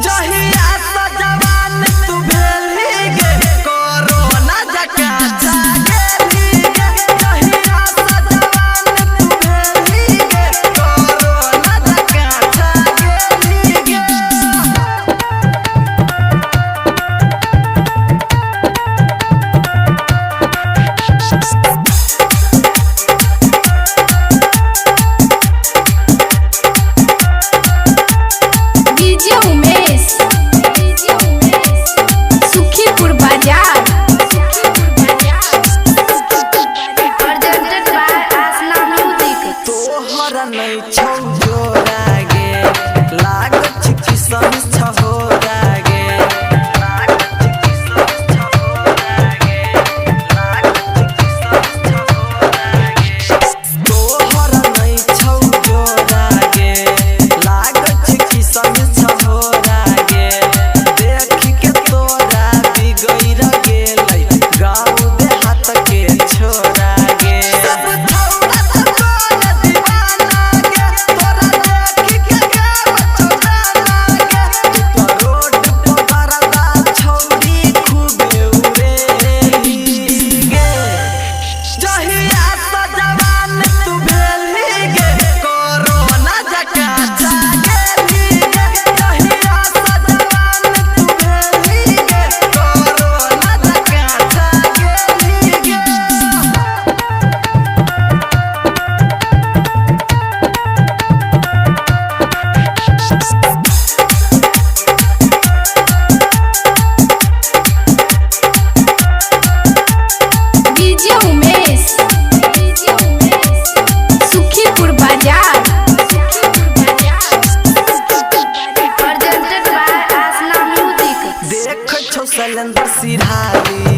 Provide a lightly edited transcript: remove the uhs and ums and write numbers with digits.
जहिया सा जवान तू भेली गे कोरोना जका छा गेली गे जहिया सा जवान तू भेली गे कोरोना जका छा गेली गे डीजे उमेश सुखीपुर बाजार presented by Ashna Music। तोहर नहीं छौ जोड़ा गे लागत छी सब छहोरा गे लागत छी सब छहोरा गे लागत छी सब छहोरा गे तोहर नहीं छौ जोड़ा गे लागत छी सब छहोरा गे देख के तोरा बिगैर गेलै गाँव देहात के छोरा गे सब छौरा तोरा दीवाना गे तोरा देख के बचौराना गे तू तो रोड पर बरदा छौरी खूबे उड़ेली गे जहिया सा जवान तू भेली गे कोरोना जका छा गेली गे जहिया सा जवान तू भेली गे कोरोना जका छा गेली गे डीजे उमेश सुखीपुर बाजार presented by Ashna Music। देख छौ शैलेंद्र सिरहाली